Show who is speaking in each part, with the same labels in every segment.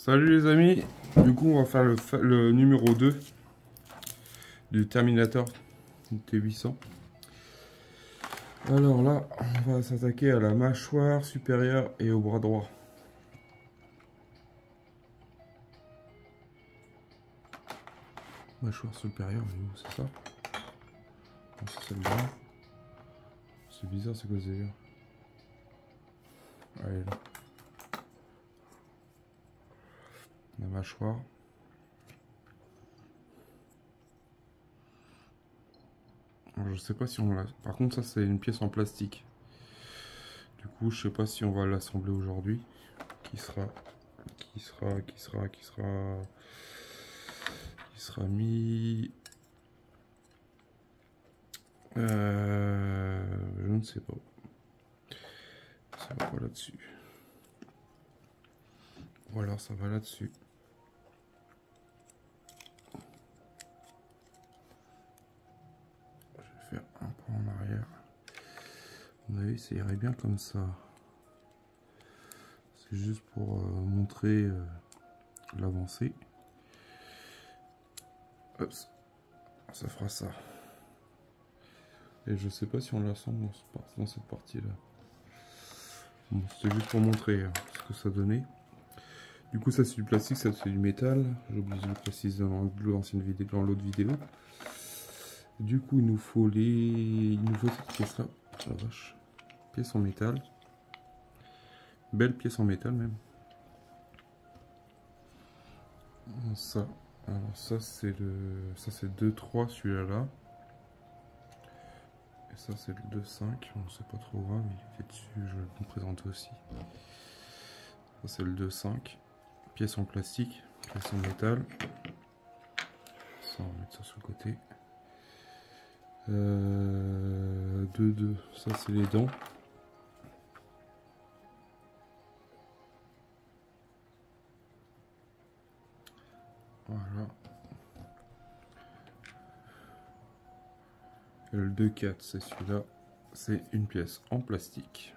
Speaker 1: Salut les amis, du coup on va faire le numéro 2 du Terminator T800. Alors là, on va s'attaquer à la mâchoire supérieure et au bras droit. Mâchoire supérieure, c'est ça? Non, c'est le bras. C'est bizarre, c'est quoi ce délire? Allez là. La mâchoire. Alors, je sais pas si on l'a. Par contre, ça c'est une pièce en plastique. Du coup, je sais pas si on va l'assembler aujourd'hui. Qui sera mis. Je ne sais pas. Ça va pas là-dessus. Ou alors ça va là-dessus. Je vais faire un pas en arrière. À mon avis, ça irait bien comme ça. C'est juste pour montrer l'avancée. Hop, ça fera ça. Et je sais pas si on l'assemble dans cette partie-là. Bon, c'était juste pour montrer ce que ça donnait. Du coup, ça c'est du plastique, ça c'est du métal. J'ai oublié de le préciser dans l'ancienne vidéo, dans l'autre vidéo. Du coup, il nous faut cette pièce-là. La vache. Pièce en métal. Belle pièce en métal même. Ça. Alors ça c'est 2,3 celui-là. Et ça c'est le 2,5. On sait pas trop grave, il est dessus, je vais vous présenter aussi. Ça c'est le 2,5. Pièce en plastique, pièce en métal. Ça, on va mettre ça sur le côté. 2,2. Ça c'est les dents. Voilà. Et le 2,4 c'est celui-là. C'est une pièce en plastique.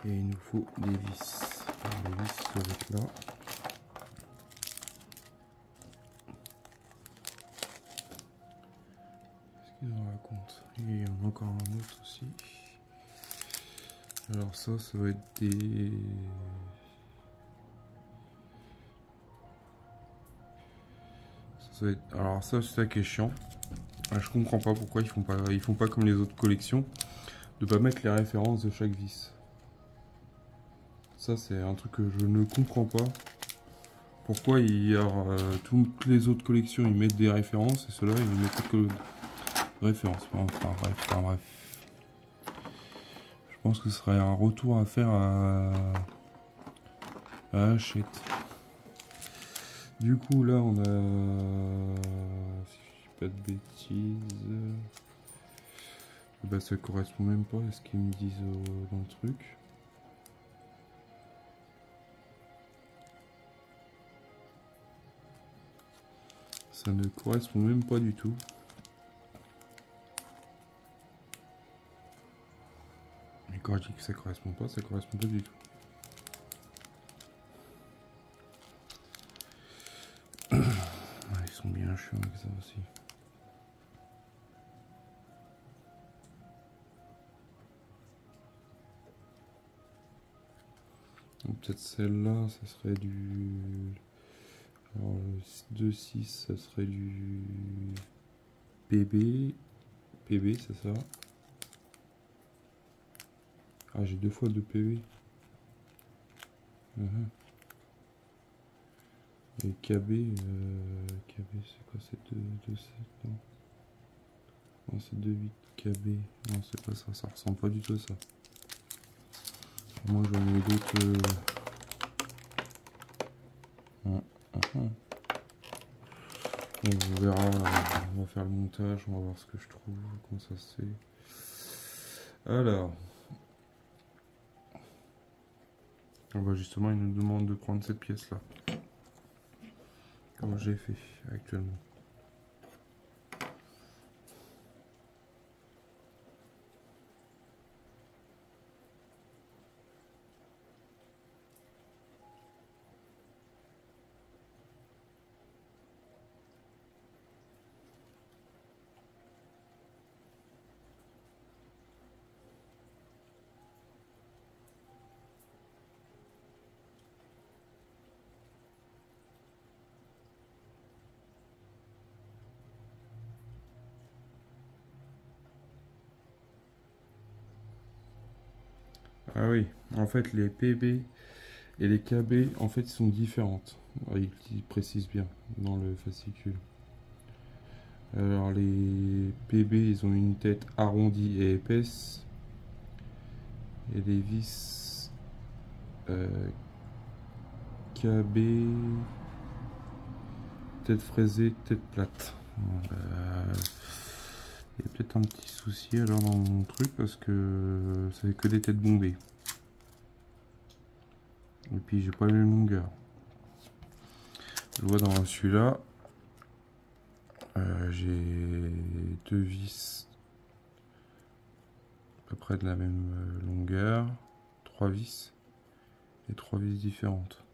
Speaker 1: Et il nous faut des vis. Les vis doivent être là. Qu'est-ce qu'il nous raconte? Il y en a encore un autre aussi. Alors ça va être des... Alors ça c'est ça qui est chiant. Je comprends pas pourquoi ils font pas comme les autres collections, de pas mettre les références de chaque vis. Ça c'est un truc que je ne comprends pas. Pourquoi toutes les autres collections ils mettent des références et ceux-là ils mettent que références. Enfin bref. Je pense que ce serait un retour à faire à Hachette. Du coup là on a, si je dis pas de bêtises, bah ça correspond même pas à ce qu'ils me disent dans le truc. Ça ne correspond même pas du tout. Et quand je dis que ça correspond pas du tout. Ils sont bien chiants avec ça aussi. Peut-être celle-là, ça serait du... Alors le 2,6, ça serait du PB, c'est ça. Ah, j'ai deux fois de PB. Et KB, c'est quoi? C'est 2,7, non? Non, c'est 2,8 KB. Non, c'est pas ça, ça ressemble pas du tout à ça. Moi, j'en ai d'autres... On verra, on va faire le montage, on va voir ce que je trouve, comment ça se fait. Alors, justement, il nous demande de prendre cette pièce là, comme j'ai fait actuellement. Ah oui, en fait les PB et les KB en fait sont différentes. Il précise bien dans le fascicule. Alors les PB ils ont une tête arrondie et épaisse. Et les vis KB, tête fraisée, tête plate. Il y a peut-être un petit souci alors dans mon truc parce que ça fait que des têtes bombées. Et puis j'ai pas la même longueur. Je vois dans celui-là, j'ai deux vis à peu près de la même longueur, trois vis et trois vis différentes.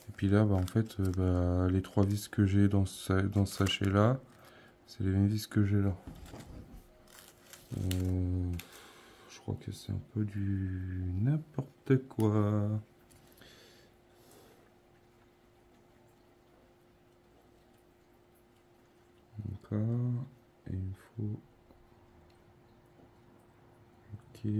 Speaker 1: Et puis là, bah, en fait, les trois vis que j'ai dans ce sachet là, c'est les mêmes vis que j'ai là. Je crois que c'est un peu du n'importe quoi. D'accord. Et il me faut... Ok.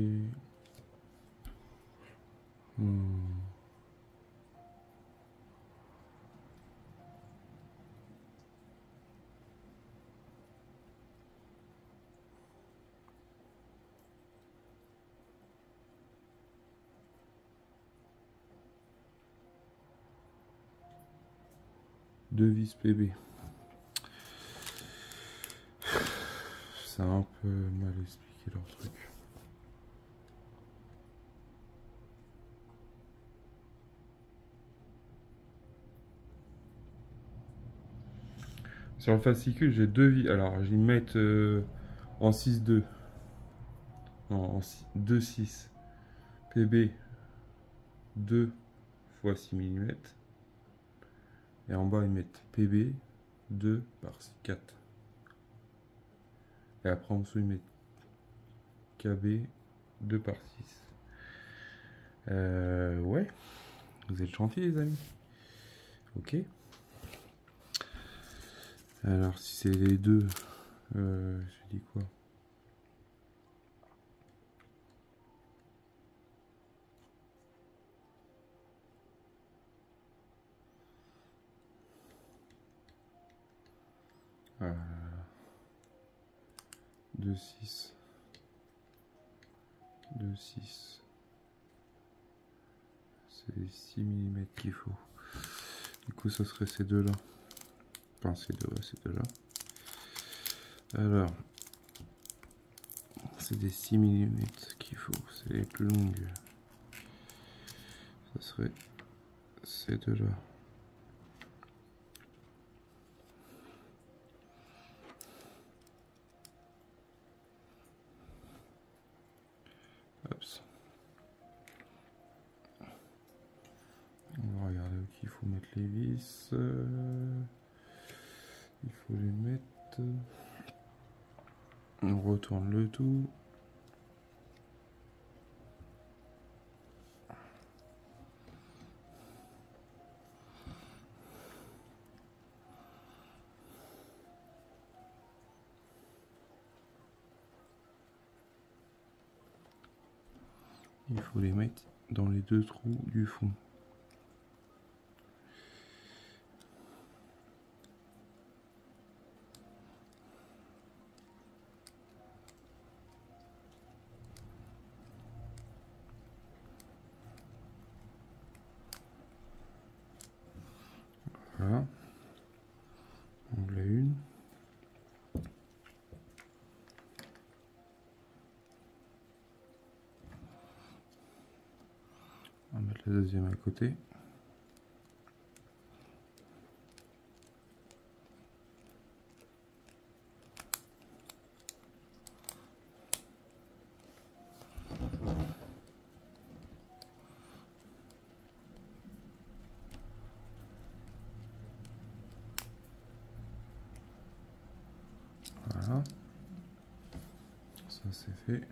Speaker 1: Deux vis PB. Ça a un peu mal expliqué leur truc. Sur le fascicule, j'ai deux vis. Alors, je vais mettre en 6-2. Non, en 2-6. PB 2 x 6 mm. Et en bas, ils mettent PB 2 par 4. Et après, en dessous, ils mettent KB 2 par 6. Ouais. Vous êtes gentils, les amis. Ok. Alors, si c'est les deux, je dis quoi? Euh, 2, 6. 2, 6. C'est 6 mm qu'il faut. Du coup, ça serait ces deux-là. Enfin, ces deux, ouais, ces deux-là. Alors, c'est des 6 mm qu'il faut. C'est les plus longues. Ça serait ces deux-là. Hop. On va regarder où il faut mettre les vis. Il faut les mettre. On retourne le tout. Il faut les mettre dans les deux trous du fond. Voilà. On l'a une. On va mettre la deuxième à côté. Voilà. Ça c'est fait.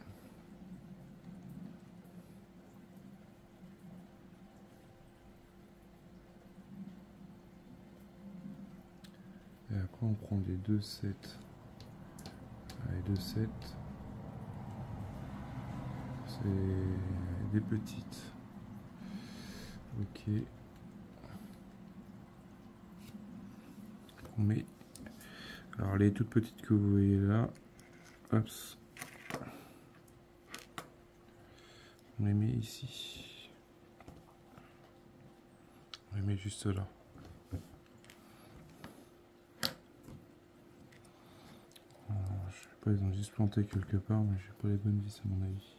Speaker 1: Et après on prend des 2-7. Allez, 2-7. C'est des petites. Ok. On met. Alors les toutes petites que vous voyez là, hop, on les met ici. On les met juste là. Alors, je sais pas, ils ont juste planté quelque part, mais j'ai pas les bonnes vis à mon avis.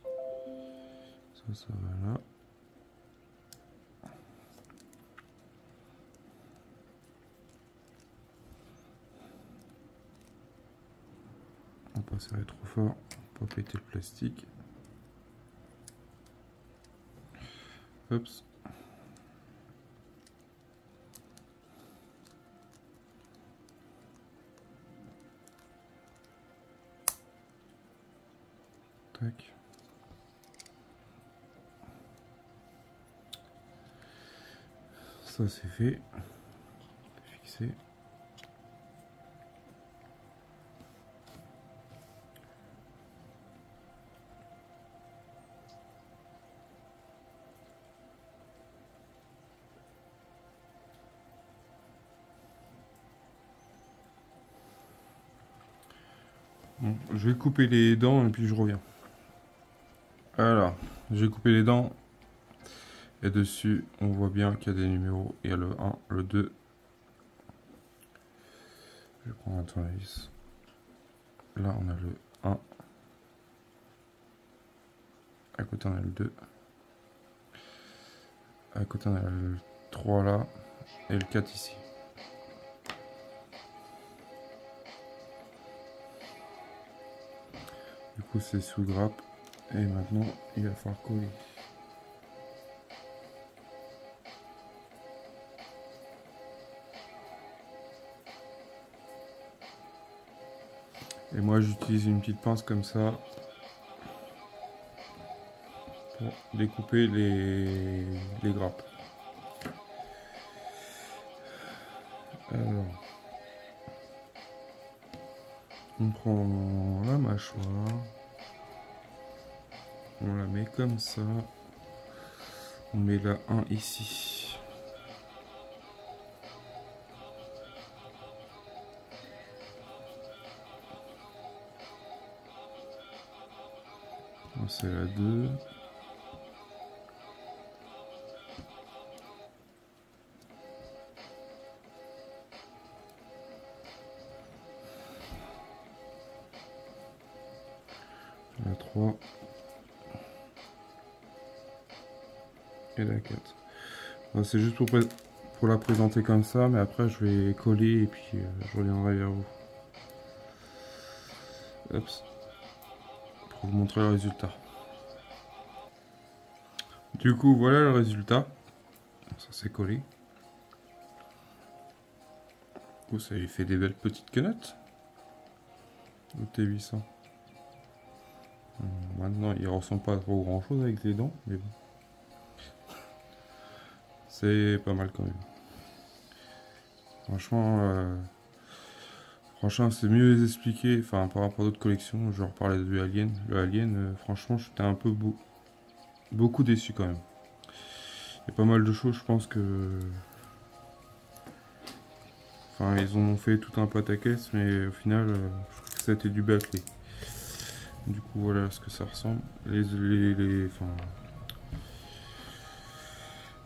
Speaker 1: Ça va là. On va pas serrer trop fort pour pas péter le plastique. Hop. Tac. Ça c'est fait. Fixé. Bon, je vais couper les dents et puis je reviens. Alors, j'ai coupé les dents. Et dessus, on voit bien qu'il y a des numéros. Il y a le 1, le 2. Je vais prendre un tournevis. Là, on a le 1. À côté, on a le 2. À côté, on a le 3 là. Et le 4 ici. Du coup, c'est sous grappe. Et maintenant, il va falloir coller. Et moi, j'utilise une petite pince comme ça pour découper les grappes. Alors, on prend la mâchoire, on la met comme ça, on met la 1 ici. C'est la 2. La 3. Et la 4. C'est juste pour la présenter comme ça, mais après je vais coller et puis je reviendrai vers vous. Hop. Pour vous montrer le résultat. Du coup, voilà le résultat. Ça s'est collé. Du coup, ça lui fait des belles petites quenottes. Le T800. Maintenant, il ressemble pas à trop grand chose avec les dents, mais bon. C'est pas mal quand même. Franchement, c'est mieux expliqué. Enfin, par rapport à d'autres collections, je reparlais de Alien. Le Alien, franchement, j'étais un peu beaucoup déçu quand même. Il y a pas mal de choses, je pense que. Enfin, ils ont fait tout un pataquès, mais au final, je trouve que ça a été du bâclé. Du coup, voilà ce que ça ressemble.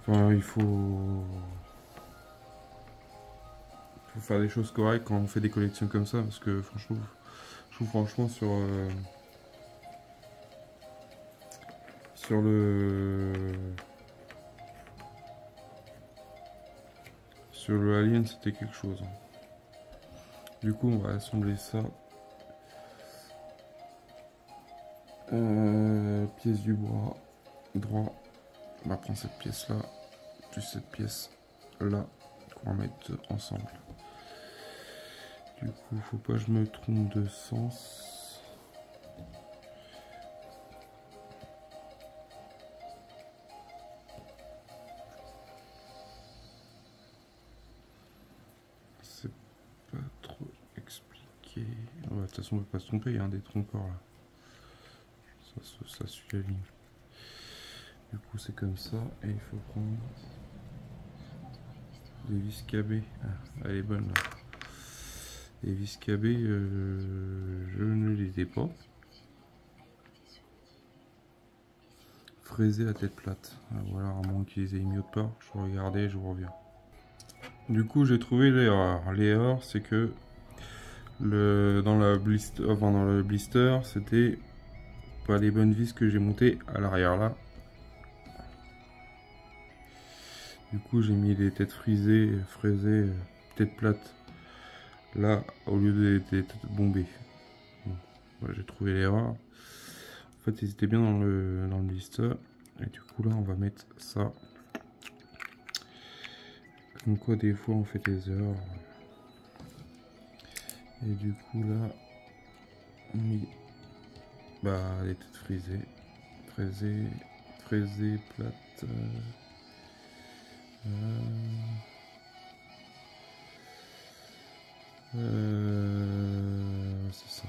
Speaker 1: Enfin, il faut faire des choses correctes quand on fait des collections comme ça, parce que franchement, je trouve franchement sur le Alien, c'était quelque chose. Du coup, on va assembler ça. Pièce du bois droit. On va prendre cette pièce là, plus cette pièce là, qu'on va mettre ensemble. Du coup, faut pas que je me trompe de sens. C'est pas trop expliqué. Ouais, de toute façon, on peut pas se tromper, il y a un des trompeurs là. Ça suit la ligne. Du coup c'est comme ça et il faut prendre les vis KB. Ah, elle est bonne là. Les vis KB, je ne les ai pas. Fraiser à tête plate. Ah, voilà, à moins qu'ils aient mis autre part. Je vais regarder, je vous reviens. Du coup j'ai trouvé l'erreur. L'erreur c'est que dans le blister c'était pas les bonnes vis que j'ai montées à l'arrière là. Du coup j'ai mis les têtes fraisées, tête plate là au lieu des têtes bombées. Bon, voilà, j'ai trouvé l'erreur. En fait ils étaient bien dans le blister. Et du coup là on va mettre ça. Comme quoi des fois on fait des erreurs. Et du coup là on met les têtes fraisées, plates. C'est ça.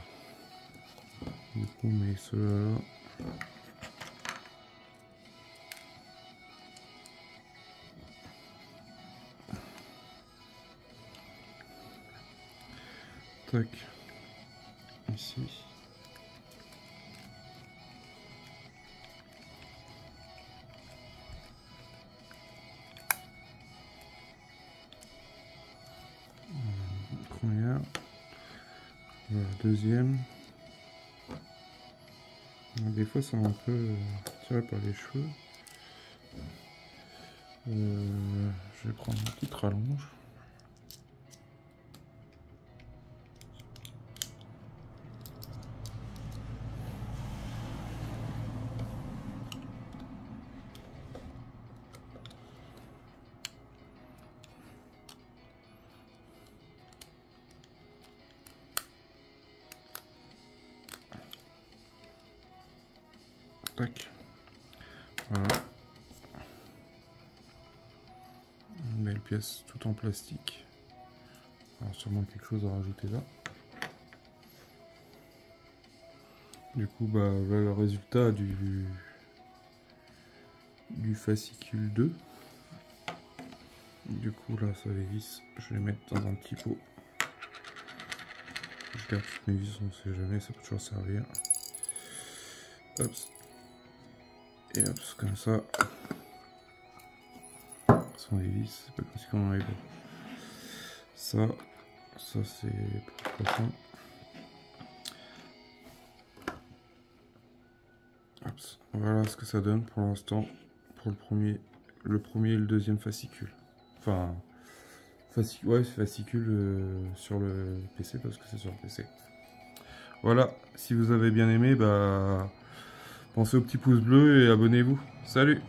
Speaker 1: Du coup on met cela là. Tac. Ici. Première. Voilà, deuxième. Des fois ça m'a un peu tiré par les cheveux. Je vais prendre une petite rallonge. Tac. Voilà. Une belle pièce tout en plastique. Alors sûrement quelque chose à rajouter là. Du coup voilà le résultat du fascicule 2. Du coup là ça les vis, je vais les mettre dans un petit pot. Je garde toutes mes vis, on sait jamais, ça peut toujours servir. Hop. Et hop, comme ça. Ce sont des vis, c'est pas comme si on en avait pas. Ça c'est pour le prochain. Hop. Voilà ce que ça donne pour l'instant pour le premier et le deuxième fascicule. Enfin, fascicule sur le PC parce que c'est sur le PC. Voilà, si vous avez bien aimé, pensez au petit pouce bleu et abonnez-vous. Salut!